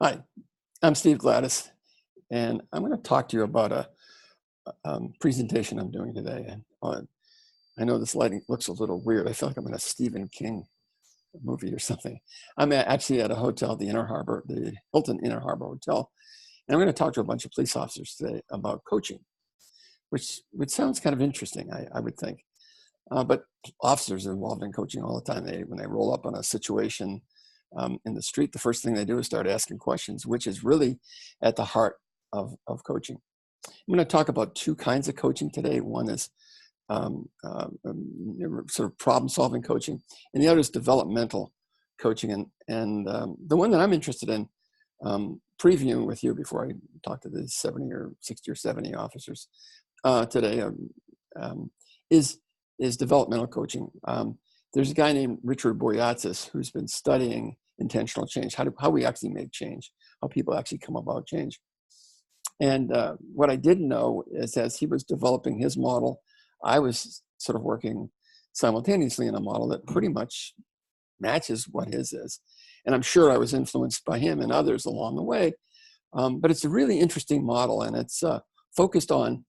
Hi, I'm Steve Gladys, and I'm going to talk to you about a presentation I'm doing today. And I know this lighting looks a little weird. I feel like I'm in a Stephen King movie or something. Actually at a hotel, the Inner Harbor, the Hilton Inner Harbor Hotel, and I'm going to talk to a bunch of police officers today about coaching, which sounds kind of interesting, I would think. But officers are involved in coaching all the time. When they roll up on a situation in the street, the first thing they do is start asking questions, which is really at the heart of coaching. I'm going to talk about two kinds of coaching today. One is sort of problem-solving coaching, and the other is developmental coaching. And the one that I'm interested in previewing with you before I talk to the 70 or 60 or 70 officers today is developmental coaching. There's a guy named Richard Boyatzis who's been studying intentional change, how we actually make change, how people actually come about change. And what I didn't know is as he was developing his model, I was sort of working simultaneously in a model that pretty much matches what his is. And I'm sure I was influenced by him and others along the way. But it's a really interesting model, and it's focused on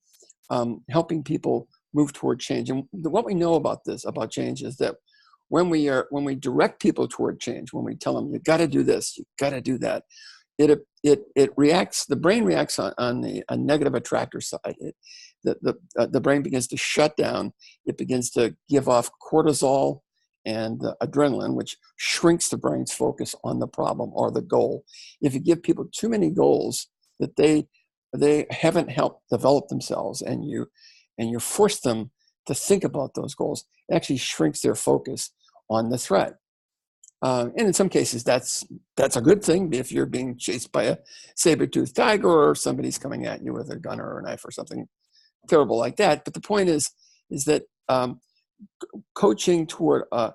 helping people move toward change. And what we know about change is that when we direct people toward change, when we tell them, you got to do this, you got to do that, it reacts, the brain reacts on the negative attractor side. The brain begins to shut down. It begins to give off cortisol and adrenaline, which shrinks the brain's focus on the problem or the goal. If you give people too many goals that they haven't helped develop themselves, and you force them to think about those goals, it actually shrinks their focus on the threat. And in some cases, that's a good thing if you're being chased by a saber-toothed tiger or somebody's coming at you with a gun or a knife or something terrible like that. But the point is that coaching toward a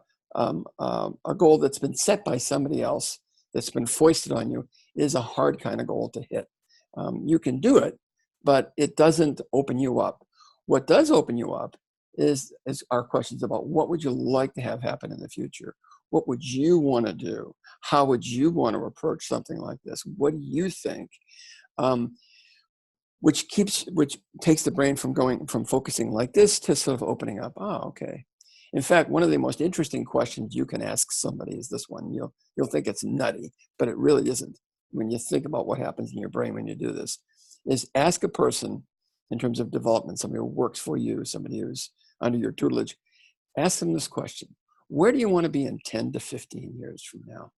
goal that's been set by somebody else, that's been foisted on you, is a hard kind of goal to hit. You can do it, but it doesn't open you up. What does open you up is our questions about what would you like to have happen in the future? What would you want to do? How would you want to approach something like this? What do you think? Which takes the brain from focusing like this to sort of opening up. Oh, okay. In fact, one of the most interesting questions you can ask somebody is this one. You'll think it's nutty, but it really isn't. When you think about what happens in your brain when you do this, is ask a person in terms of development, somebody who works for you, somebody who's under your tutelage, ask them this question. Where do you want to be in 10 to 15 years from now?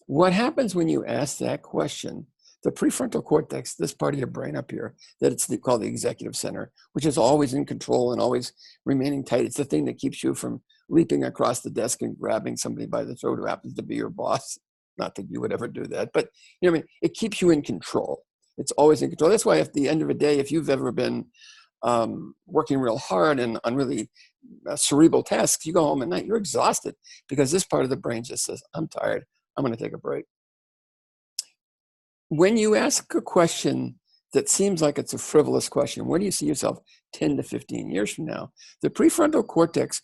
What happens when you ask that question? The prefrontal cortex, this part of your brain up here, that it's called the executive center, which is always in control and always remaining tight. It's the thing that keeps you from leaping across the desk and grabbing somebody by the throat who happens to be your boss. Not that you would ever do that, but it keeps you in control. It's always in control. That's why at the end of the day, if you've ever been working real hard and on really cerebral tasks, you go home at night, you're exhausted because this part of the brain just says, I'm tired, I'm going to take a break. When you ask a question that seems like it's a frivolous question, where do you see yourself 10 to 15 years from now? The prefrontal cortex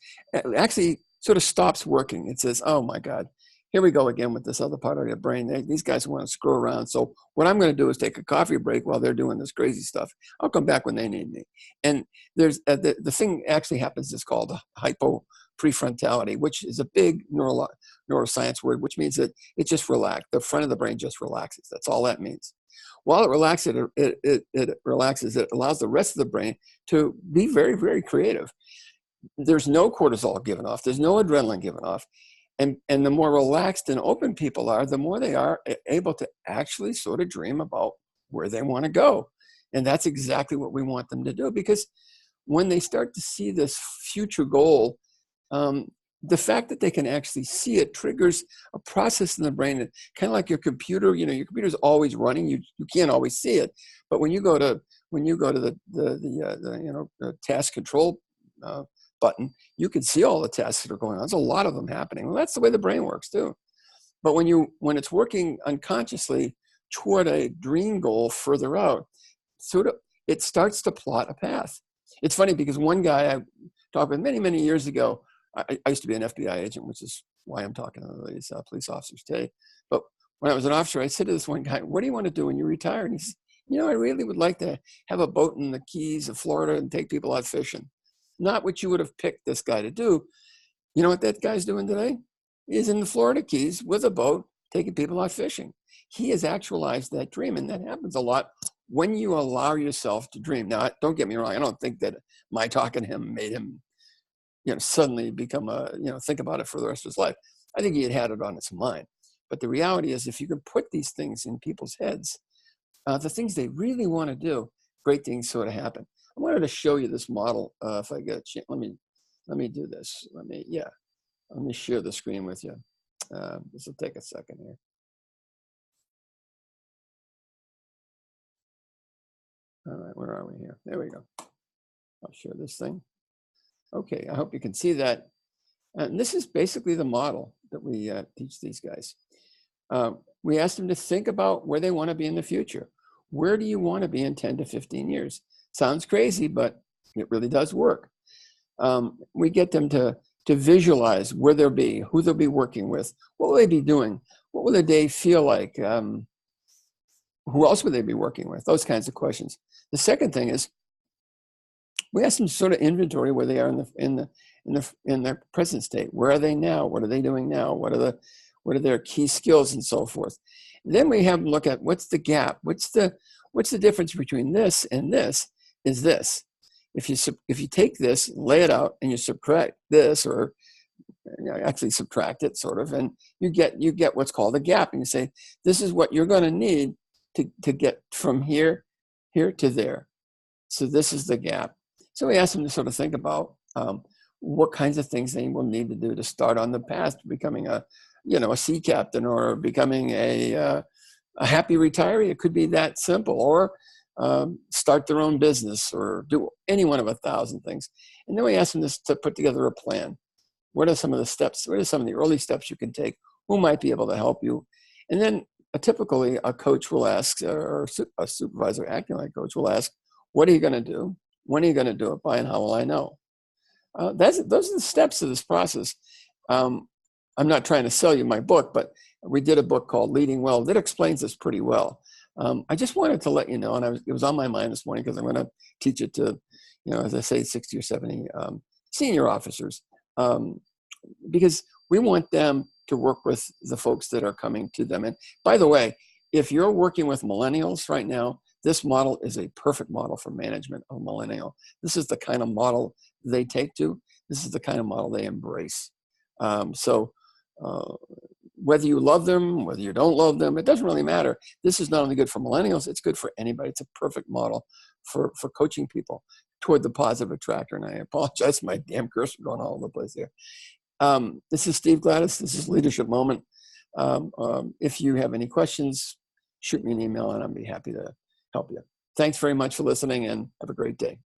actually sort of stops working. It says, oh my God, here we go again with this other part of your brain. These guys want to screw around. So what I'm going to do is take a coffee break while they're doing this crazy stuff. I'll come back when they need me. And there's the thing actually happens is called hypoprefrontality, which is a big neuroscience word, which means that it just relaxes. The front of the brain just relaxes. That's all that means. While it relaxes, it relaxes. It allows the rest of the brain to be very, very creative. There's no cortisol given off. There's no adrenaline given off. And the more relaxed and open people are, the more they are able to actually sort of dream about where they want to go. And that's exactly what we want them to do, because when they start to see this future goal, the fact that they can actually see it triggers a process in the brain, kind of like your computer. Your computer's always running. You can't always see it, but when you go to the task control button, you can see all the tasks that are going on. There's a lot of them happening. Well, that's the way the brain works too. But when it's working unconsciously toward a dream goal further out, it starts to plot a path. It's funny because one guy I talked with many, many years ago, I used to be an FBI agent, which is why I'm talking to these police officers today. But when I was an officer, I said to this one guy, what do you want to do when you retire? And he said, I really would like to have a boat in the Keys of Florida and take people out fishing. Not what you would have picked this guy to do. You know what that guy's doing today? He's in the Florida Keys with a boat, taking people out fishing. He has actualized that dream, and that happens a lot when you allow yourself to dream. Now, don't get me wrong. I don't think that my talking to him made him, suddenly become think about it for the rest of his life. I think he had it on his mind. But the reality is, if you can put these things in people's heads, the things they really want to do, great things sort of happen. I wanted to show you this model. If I get a chance, let me do this. Let me share the screen with you. This will take a second here. All right, where are we here? There we go. I'll share this thing. Okay, I hope you can see that. And this is basically the model that we teach these guys. We ask them to think about where they want to be in the future. Where do you want to be in 10 to 15 years? Sounds crazy, but it really does work. We get them to visualize where they'll be, who they'll be working with, what will they be doing, what will their day feel like, who else would they be working with, those kinds of questions. The second thing is, we ask them to sort of inventory where they are in their present state. Where are they now? What are they doing now? What are their key skills and so forth? And then we have them look at what's the gap, what's the difference between this and this is this. If you take this, lay it out, and you subtract this, or actually subtract it sort of, and you get what's called a gap, and you say this is what you're going to need to get from here to there. So this is the gap. So we ask them to sort of think about what kinds of things they will need to do to start on the path to becoming a sea captain, or becoming a happy retiree. It could be that simple, or start their own business, or do any one of 1,000 things. And then we ask them to put together a plan. What are some of the steps? What are some of the early steps you can take? Who might be able to help you? And then typically a coach will ask, or a supervisor acting like a coach will ask, what are you going to do? When are you going to do it by, and how will I know? Those are the steps of this process. I'm not trying to sell you my book, but we did a book called Leading Well that explains this pretty well. I just wanted to let you know, and it was on my mind this morning because I'm going to teach it to, as I say, 60 or 70 senior officers, because we want them to work with the folks that are coming to them. And by the way, if you're working with millennials right now, this model is a perfect model for management of millennial. This is the kind of model they take to. This is the kind of model they embrace. Whether you love them, whether you don't love them, it doesn't really matter. This is not only good for millennials, it's good for anybody. It's a perfect model for coaching people toward the positive attractor. And I apologize for my damn cursor going all over the place here. This is Steve Gladys. This is Leadership Moment. If you have any questions, shoot me an email and I'll be happy to help you. Thanks very much for listening, and have a great day.